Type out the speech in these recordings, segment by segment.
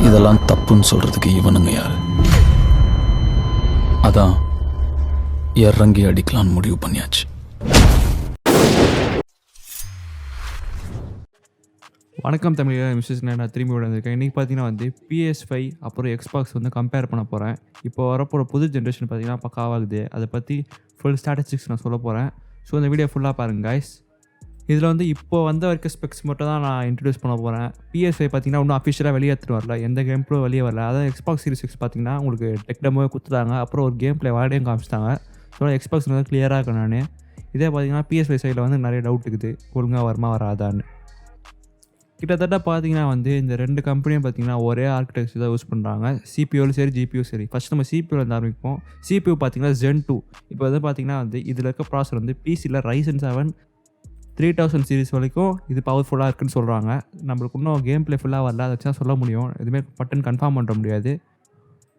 இதெல்லாம் தப்புன்னு சொல்கிறதுக்கு இவனுங்க யார்? அதான் இறங்கி அடிக்கலான்னு முடிவு பண்ணியாச்சு. வணக்கம் தமிழ், MrSnite நான் திரும்பி வந்திருக்கேன். இன்றைக்கி பார்த்தீங்கன்னா PS5 அப்புறம் எக்ஸ்பாக்ஸ் கம்பேர் பண்ண போகிறேன். இப்போ வரப்போகிற புது ஜென்ரேஷன் பார்த்தீங்கன்னா பக்காவாகுது. அதை பற்றி ஃபுல் ஸ்டாட்டிஸ்டிக்ஸ் நான் சொல்ல போகிறேன். ஸோ இந்த வீடியோ ஃபுல்லாக பாருங்கள் கைஸ். இதில் இப்போ வந்த வரைக்கும் ஸ்பெக்ஸ் மட்டும் தான் நான் இன்ட்ரடியூஸ் பண்ண போகிறேன். PS5 பார்த்தீங்கன்னா இன்னும் அஃபிஷியலாக வெளியே எடுத்துகிட்டு வரல, எந்த கேம் ப்ளே வெளியே வரல. அதாவது எக்ஸ்பாக்ஸ் சீரிஸ் X பார்த்தீங்கன்னா உங்களுக்கு டெக் டெமோவே கொடுத்துட்டாங்க, அப்புறம் ஒரு கேம் ப்ளே வாடையும் காமிச்சிட்டாங்க. ஸோ எக்ஸ்பாக்ஸ் கிளியராக இருக்கேன் நான். இதே பார்த்தீங்கன்னா PS5 சைடில் நிறைய டவுட் இருக்குது, ஒழுங்காக வருமா வராதான்னு. கிட்டத்தட்ட பார்த்தீங்கன்னா இந்த ரெண்டு கம்பெனியும் பார்த்தீங்கன்னா ஒரே ஆர்கிடெக்சர் தான் யூஸ் பண்ணுறாங்க, சிபியூலும் சரி ஜிபியூ சரி. ஃபஸ்ட் நம்ம சிபியூவில் ஆரம்பிப்போம். சிபியூ பார்த்தீங்கன்னா Zen 2. இப்போ பார்த்தீங்கன்னா இதில் இருக்க ப்ராசர் பிசியில் Ryzen 7 3000 சீரிஸ் வரைக்கும் இது பவர்ஃபுல்லாக இருக்குன்னு சொல்கிறாங்க. நம்மளுக்கு இன்னும் கேம் ப்ளே ஃபுல்லாக வரல, அதை வச்சு தான் சொல்ல முடியும், எதுவுமே பட்டன் கன்ஃபார்ம் பண்ண முடியாது.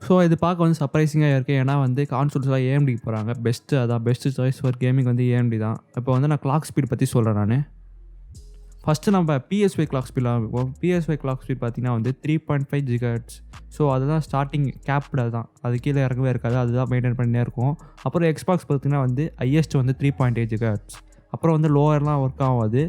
ஸோ இது பார்க்க சர்ப்ரைசிங்காக இருக்குது. ஏன்னா கான்சோல்ஸ்லாம் AMD போகிறாங்க, best choice for gaming AMD தான். இப்போ நான் கிளாக் ஸ்பீட் பற்றி சொல்கிறேன் நான். ஃபஸ்ட்டு நம்ம PS5 கிளாக் ஸ்பீட்லாம் இருக்கும். PS5 கிளாக் ஸ்பீட் பார்த்தீங்கன்னா 3.5 GHz. ஸோ அதுதான் ஸ்டார்டிங் கேப்டு, தான் அது கீழே இறக்கவே இருக்காது, அதுதான் மெயின்டைன் பண்ணியே இருக்கும். அப்புறம் எக்ஸ்பாக்ஸ் பார்த்தீங்கன்னா ஹையஸ்ட் 3.8 GHz. அப்புறம் லோவர்லாம் ஒர்க் ஆகாது.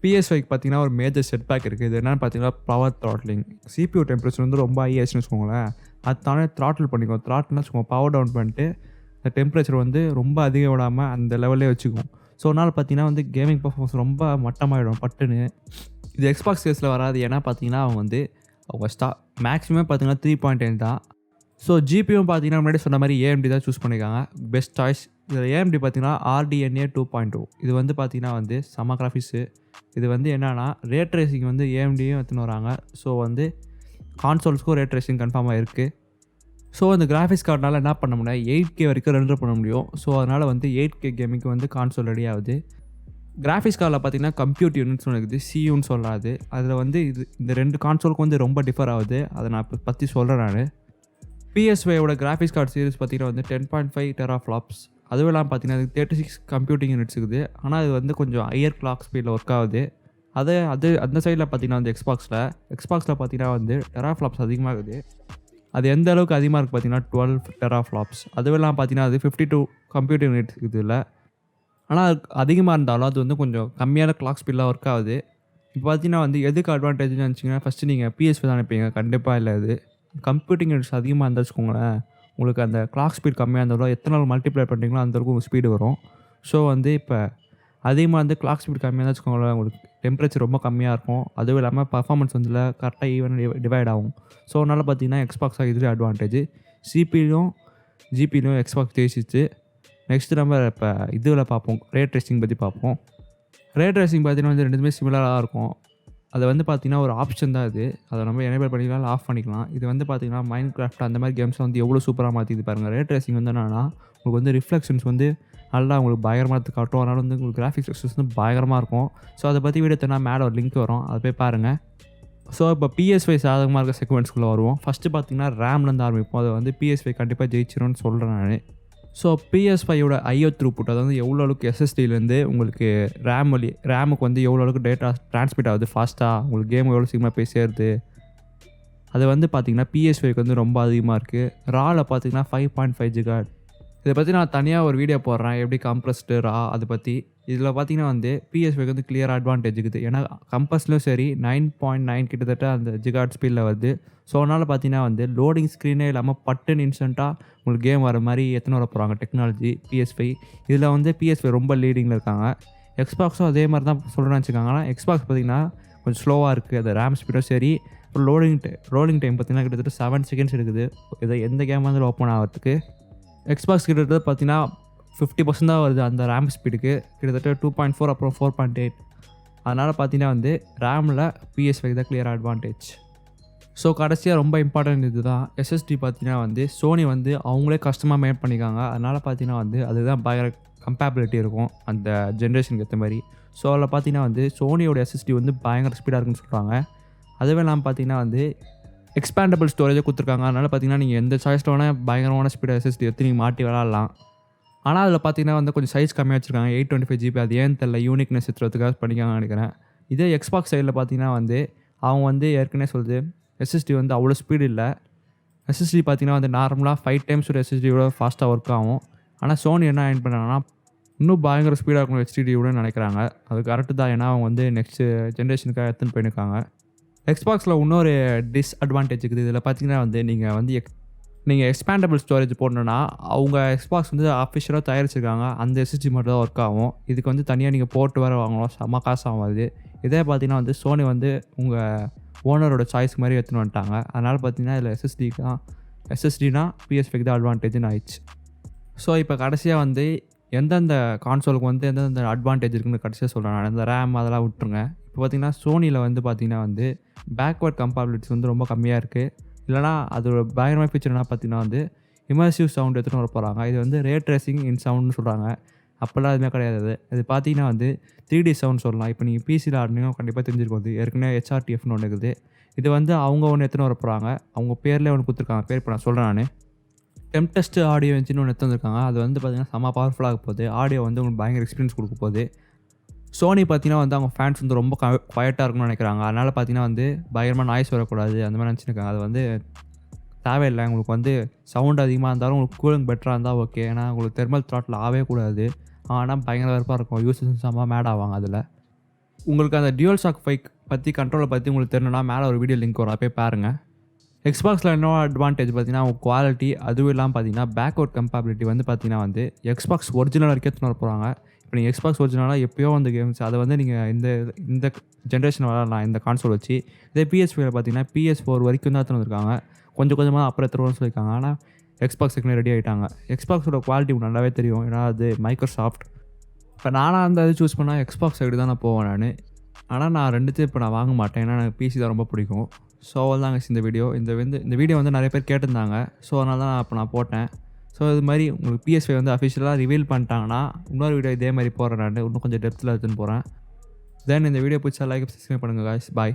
PS5 பார்த்தீங்கன்னா ஒரு மேஜர் செட் பேக் இருக்குது. இது என்னென்னு பார்த்தீங்கன்னா பவர் த்ராட்லிங். CPU டெம்பரேச்சர் ரொம்ப ஹையஸ்ட்னு வச்சுக்கோங்களேன், அது தானே த்ராட்டில் பண்ணிக்கும். த்ராட்டில்னா வச்சுக்கோங்க, பவர் டவுன் பண்ணிட்டு இந்த டெம்பரேச்சர் ரொம்ப அதிகம் விடாமல் அந்த லெவல்லே வச்சுக்கும். ஸோ அதனால் பார்த்தீங்கன்னா கேமிங் பர்ஃபார்மன்ஸ் ரொம்ப மட்டமாகிடும் பட்டுன்னு. இது எக்ஸ்பாக்ஸ் கேஸில் வராது. ஏன்னா பார்த்தீங்கன்னா அவங்க மேக்ஸிமம் பார்த்தீங்கன்னா 3.8 தான். ஸோ ஜிபியும் பார்த்தீங்கன்னா முன்னாடி சொன்ன மாதிரி AMD தான் சூஸ் பண்ணியிருக்காங்க, பெஸ்ட் சாய்ஸ். இதில் AMD பார்த்தீங்கன்னா RDNA 2.2. இது பார்த்தீங்கன்னா செம கிராஃபிக்ஸு. இது என்னென்னா ரே ட்ரேசிங் AMDயும் எடுத்துன்னு வராங்க. ஸோ கான்சோல்ஸ்க்கும் ரே ட்ரேசிங் கன்ஃபார்மாக இருக்குது. ஸோ அந்த கிராஃபிக்ஸ் கார்டுனால என்ன பண்ண முடியும், 8K வரைக்கும் ரெண்டர் பண்ண முடியும். ஸோ அதனால் 8K கேமிங்க்கு கான்சோல் ரெடி ஆகுது. கிராஃபிக்ஸ் கார்டில் பார்த்தீங்கன்னா கம்ப்யூட் யூனிட்ஸ் ஒன்று இருக்குது, CUன்னு சொல்லாது. அதில் இது இந்த ரெண்டு கான்சோலுக்கு ரொம்ப டிஃபர் ஆகுது. அதை நான் இப்போ பற்றி சொல்கிறேன் நான். PS5 கிராஃபிக்ஸ் கார்டு சீரிஸ் பார்த்தீங்கன்னா 10.5 teraflops. அதுவும் இல்லாமல் பார்த்தீங்கன்னா 36 கம்ப்யூட்டிங் யூனிட்ஸ் இருக்குது. ஆனால் அது கொஞ்சம் ஹையர் கிளாக் ஸ்பீடில் ஒர்க் ஆகுது. அந்த சைடில் பார்த்தீங்கன்னா எக்ஸ்பாக்ஸில் பார்த்தீங்கன்னா teraflops அதிகமாக இருக்குது. அது எந்த அளவுக்கு அதிகமாக இருக்குது பார்த்தீங்கன்னா 12 teraflops. அதுவும் இல்லாமல் பார்த்தீங்கன்னா 52 கம்ப்யூட்டர் யூனிட்ஸ் இருக்குது இல்லை. ஆனால் அது அதிகமாக இருந்தாலும் அது கொஞ்சம் கம்மியான கிளாக் ஸ்பீடில் ஒர்க் ஆகுது. இப்போ பார்த்தீங்கன்னா எதுக்கு அட்வான்டேஜ்னு நினச்சிங்கன்னா ஃபஸ்ட்டு நீங்கள் PS5 தான் நினைப்பீங்க, கண்டிப்பாக இல்லை. இது கம்ப்யூட்டிங் யூனிட்ஸ் அதிகமாக இருந்தால் வச்சுக்கோங்களேன், உங்களுக்கு அந்த கிளாக் ஸ்பீட் கம்மியாக இருந்தாலும் எத்தனை நாள் மல்டிப்ளை பண்ணுறீங்களோ அந்தளவுக்கு உங்களுக்கு ஸ்பீடு வரும். ஸோ இப்போ அதிகமாக கிளாக் ஸ்பீட் கம்மியாக தான் வச்சுக்கோங்களேன், உங்களுக்கு டெம்பரேச்சர் ரொம்ப கம்மியாக இருக்கும். அதுவும் இல்லாமல் பர்ஃபார்மன்ஸ் கரெக்டாக ஈவன் டிவைட் ஆகும். ஸோ அதனால் பார்த்தீங்கன்னா எக்ஸ்பாக்ஸ் இதுலேயே அட்வான்டேஜ். சிபிலையும் ஜிபிலையும் எக்ஸ்பாக்ஸ் ஜெயிச்சிச்சு. நெக்ஸ்ட்டு நம்ம இப்போ இதில் பார்ப்போம், ரே ட்ரேசிங் பற்றி பார்ப்போம். ரே ட்ரேசிங் பார்த்தீங்கன்னா ரெண்டுமே சிமிலராக இருக்கும். அது பார்த்தீங்கன்னா ஒரு ஆப்ஷன் தான் இது. அதை நம்ம எனேபிள் பண்ணிக்கலாம், ஆஃப் பண்ணிக்கலாம். இது பார்த்தீங்கன்னா மைன்கிராஃப்ட் அந்த மாதிரி கேம்ஸ் எவ்வளோ சூப்பராக மாற்றிது பாருங்கள். ரே ட்ரேசிங் என்னன்னா உங்களுக்கு ரிஃப்ளெக்ஷன்ஸ் நல்லா உங்களுக்கு பயங்கரமாக காட்டும். அதனால் உங்களுக்கு கிராஃபிக்ஸ் எக்ஸ்பீரியன்ஸ் பயங்கரமாக இருக்கும். ஸோ அதை பற்றி வீடியோ தரனா மேலே ஒரு லிங்க் வரும், அதை போய் பாருங்கள். ஸோ இப்போ PS5 சாதகமாக இருக்க செக்மெண்ட்ஸ்குள்ளே வருவோம். ஃபஸ்ட்டு பார்த்தீங்கன்னா ரேம்லேருந்து ஆரம்பிப்போம். அதை PS5 கண்டிப்பாக ஜெயிச்சிரும்னு சொல்கிறேன் நான். ஸோ PS5 IO த்ரூபுட், அதாவது எவ்வளோ அளவுக்கு SSDலேருந்து உங்களுக்கு ரேமுக்கு எவ்வளோ அளவுக்கு டேட்டா ட்ரான்ஸ்மிட் ஆகுது ஃபாஸ்ட்டாக, உங்களுக்கு கேம் எவ்வளோ சீக்கிரமாக போய் சேருது, அது பார்த்தீங்கன்னா PS5 ரொம்ப அதிகமாக இருக்குது. ராவில் பார்த்தீங்கன்னா 5.5 GHz. இதை பற்றி நான் தனியாக ஒரு வீடியோ போடுறேன், எப்படி கம்ப்ரஸ்டு ரா அதை பற்றி. இதில் பார்த்தீங்கன்னா PS5 கிளியராக அட்வான்டேஜ் இருக்குது. ஏன்னா கம்ப்ரஸ்லையும் சரி 9.9 கிட்டத்தட்ட அந்த ஜிகாட் ஸ்பீடில் வருது. ஸோ அதனால் பார்த்தீங்கன்னா லோடிங் ஸ்க்ரீனே இல்லாமல் பட்டுன்னு இன்ஸ்டண்ட்டாக உங்களுக்கு கேம் வர மாதிரி எத்தனை வர போகிறாங்க டெக்னாலஜி PS5. இதில் PS5 ரொம்ப லீடிங்கில் இருக்காங்க. எக்ஸ்பாக்ஸும் அதே மாதிரி தான் சொல்கிறேன்னு வச்சுக்காங்க. ஆனால் எக்ஸ்பாக்ஸ் பார்த்தீங்கன்னா கொஞ்சம் ஸ்லோவாக இருக்குது, அது ரேம் ஸ்பீடும் சரி. அப்புறம் ரோலிங் டைம் பார்த்தீங்கன்னா கிட்டத்தட்ட 7 seconds எடுக்குது இதை எந்த கேம் ஓப்பன் ஆகிறதுக்கு. எக்ஸ்பாக்ஸ் கிட்டத்தட்ட பார்த்தீங்கன்னா 50% தான் வருது அந்த ரேம் ஸ்பீடுக்கு, கிட்டத்தட்ட 2.4 அப்புறம் 4.8. அதனால் பார்த்தீங்கன்னா ரேமில் PS5 தான் கிளியர் அட்வான்டேஜ். ஸோ கடைசியாக ரொம்ப இம்பார்ட்டன்ட் இது தான் SSD. பார்த்தீங்கன்னா சோனி அவங்களே கஸ்டமாக மேட் பண்ணிக்காங்க. அதனால் பார்த்தீங்கன்னா அதுதான் பயங்கர கம்பேபிலிட்டி இருக்கும் அந்த ஜென்ரேஷனுக்கு ஏற்ற மாதிரி. ஸோ அதில் பார்த்தீங்கன்னா சோனியோட SSD பயங்கர ஸ்பீடாக இருக்குன்னு சொல்கிறாங்க. அதுவே இல்லாமல் பார்த்தீங்கன்னா எக்ஸ்பேண்டபிள் ஸ்டோரேஜை கொடுத்துருக்காங்க. அதனால் பார்த்தீங்கன்னா நீங்கள் எந்த சாய்ஸில் வேணால் பயங்கரமான ஸ்பீடாக SSD எடுத்து நீங்கள் மாட்டி விளாட்லாம். ஆனால் அதில் பார்த்தீங்கன்னா கொஞ்சம் சைஸ் கம்மியாக வச்சுருக்காங்க, 825 GB. அது ஏன்னு தெரியல, யூனிக்னஸ் எடுத்துறதுக்காக பண்ணிக்காங்கன்னு நினைக்கிறேன். இதே எக்ஸ்பாக்ஸ் சைடில் பார்த்தீங்கன்னா அவங்க ஏற்கனவே சொல்லுது எஸ்எஸ்டி வந்து அவ்வளோ ஸ்பீடு இல்லை. எஸ்எஸ்டி பார்த்தீங்கன்னா வந்து நார்மலாக 5 டைம்ஸ் ஒரு எஸ்எஸ்டியோட ஃபாஸ்ட்டாக ஒர்க் ஆகும். ஆனால் சோனி என்ன ஆயின் பண்ணாங்கன்னா இன்னும் பயங்கர ஸ்பீடாக இருக்கணும் ஹெச்டிடியோட நினைக்கிறாங்க. அது கரெக்டு தான். ஏன்னா அவங்க வந்து நெக்ஸ்ட்டு ஜென்ரேஷனுக்காக எடுத்துன்னு போயிருக்காங்க. எக்ஸ்பாக்ஸில் இன்னொரு டிஸ்அட்வான்டேஜ் இருக்குது. இதில் பார்த்தீங்கன்னா வந்து நீங்கள் வந்து நீங்கள் எக்ஸ்பேண்டபிள் ஸ்டோரேஜ் போடணுன்னா அவங்க எக்ஸ்பாக்ஸ் வந்து அஃபிஷியலாக தயாரிச்சிருக்காங்க. அந்த எஸ்எஸ்டி மட்டும் தான் ஒர்க் ஆகும். இதுக்கு வந்து தனியாக நீங்கள் போட்டு வேறு வாங்கணும். செம்ம காசு ஆகாது. இதே பார்த்தீங்கன்னா வந்து சோனி வந்து உங்கள் ஓனரோட சாய்ஸ் மாதிரி எடுத்துன்னு வந்துட்டாங்க. அதனால் பார்த்தீங்கன்னா இதில் எஸ்எஸ்டினா PS5 தான் அட்வான்டேஜ்னு ஆயிடுச்சு. ஸோ இப்போ கடைசியாக வந்து எந்தெந்த கான்சோலுக்கு வந்து எந்தெந்த அட்வான்டேஜ் இருக்குன்னு கடைசியாக சொல்கிறேன் நான். இந்த ரேம் அதெல்லாம் விட்டுருங்க. இப்போ பார்த்தீங்கன்னா சோனியில் வந்து பார்த்தீங்கன்னா வந்து பேக்வர்ட் கம்பேபிலிட்டிஸ் வந்து ரொம்ப கம்மியாக இருக்குது. இல்லைனா அதோட பயங்கரமாக ஃபீச்சர் என்ன பார்த்தீங்கன்னா வந்து இமர்சிவ் சவுண்ட் எடுத்துகிட்டு வர போகிறாங்க. இது வந்து ரே ட்ரேசிங் இன் சவுண்ட்னு சொல்கிறாங்க. அப்போல்லாம் எதுவுமே கிடையாது. இது பார்த்தீங்கன்னா வந்து 3D சவுண்ட் சொல்லலாம். இப்போ நீங்கள் பிசியில் ஆடினீங்கன்னா கண்டிப்பாக தெரிஞ்சிருக்கும். அது ஏற்கனவே HRTFன்னு ஒன்று இருக்குது. இது வந்து அவங்க ஒன்று எடுத்துன்னு வர போகிறாங்க. அவங்க பேர்லேயே ஒன்று கொடுத்துருக்காங்க. பேர் இப்போ நான் சொல்கிறேன் நான். டெம்டெஸ்ட் ஆடியோ இன்ஜின் ஒன்று எடுத்து வந்திருக்காங்க. அது வந்து பார்த்திங்கன்னா செம்ம பவர்ஃபுல்லாக போகுது. ஆடியோ வந்து உங்களுக்கு பயங்கர எக்ஸ்பீரியன்ஸ் கொடுக்க போகுது. சோனி பார்த்தீங்கன்னா வந்து அவங்க ஃபேன்ஸ் வந்து ரொம்ப குவைட்டாக இருக்கணும்னு நினைக்கிறாங்க. அதனால் பார்த்தீங்கன்னா வந்து பயங்கரமாக நாய்ஸ் வரக்கூடாது அந்த மாதிரி நினச்சிருக்காங்க. அது வந்து தேவையில்லை. உங்களுக்கு வந்து சவுண்ட் அதிகமாக இருந்தாலும் உங்களுக்கு கூலிங் பெட்டராக இருந்தால் ஓகே. ஏன்னா உங்களுக்கு தெர்மல் த்ராட்டில் ஆகவே கூடாது. ஆனால் பயங்கர வெறுப்பாக இருக்கும். யூசர்ஸ் செம்ம மேட் ஆவாங்க. அதில் உங்களுக்கு அந்த டியூவல் ஷாக் 5 பற்றி கண்ட்ரோலை பற்றி உங்களுக்கு தெரியணும்னா மேலே ஒரு வீடியோ லிங்க் வரும். போய் பாருங்கள். எக்ஸ்பாக்ஸில் என்ன அட்வான்டேஜ் பார்த்தீங்கன்னா அவங்க குவாலிட்டி, அதுவும் இல்லாமல் பார்த்தீங்கன்னா பேக்வர்ட் கம்பேபிலிட்டி வந்து பார்த்தீங்கன்னா வந்து எக்ஸ்பாக்ஸ் ஒரிஜினல் வரைக்கும் எடுத்துன்னு வர போகிறாங்க. இப்போ நீங்கள் எக்ஸ்பாக்ஸ் ஒரிஜினலாக எப்போயோ வந்து கேம்ஸ் அதை வந்து நீங்கள் இந்த ஜென்ரேஷன் விளாட்லாம் இந்த கான்சோல் வச்சு. இதே PS5 பார்த்தீங்கன்னா PS4 வரைக்கும் தான் எடுத்துன்னு வந்திருக்காங்க. கொஞ்சம் கொஞ்சமாக அப்புறம் எடுத்துருவோம்னு சொல்லியிருக்காங்க. ஆனால் எக்ஸ்பாக்ஸ் ஏற்கனவே ரெடி ஆகிட்டாங்க. எக்ஸ்பாக்ஸோட குவாலிட்டி நல்லாவே தெரியும். ஏன்னா அது மைக்ரோசாஃப்ட். இப்போ நானாக அந்த இது சூஸ் பண்ணால் எக்ஸ்பாக்ஸ் சைடு தான் நான் போவேன் நான். ஆனால் நான் ரெண்டுத்தையும் இப்போ நான் வாங்க மாட்டேன். ஏன்னா எனக்கு PC தான் ரொம்ப பிடிக்கும். ஸோ அவ்வளோதாங்க இந்த வீடியோ. இந்த வீடியோ வந்து நிறைய பேர் கேட்டிருந்தாங்க. ஸோ அதனால தான் நான் போட்டேன். ஸோ இது மாதிரி உங்களுக்கு PS5 வந்து அஃபிஷியலாக ரிவீல் பண்ணிட்டாங்கன்னா இன்னொரு வீடியோ இதே மாதிரி போடுறேன் நான். இன்னும் கொஞ்சம் டெப்த்தில் எடுத்துன்னு போகிறேன். தென் இந்த வீடியோ பிடிச்சா லைக் சப்ஸ்கிரைப் பண்ணுங்கள் guys. பாய்.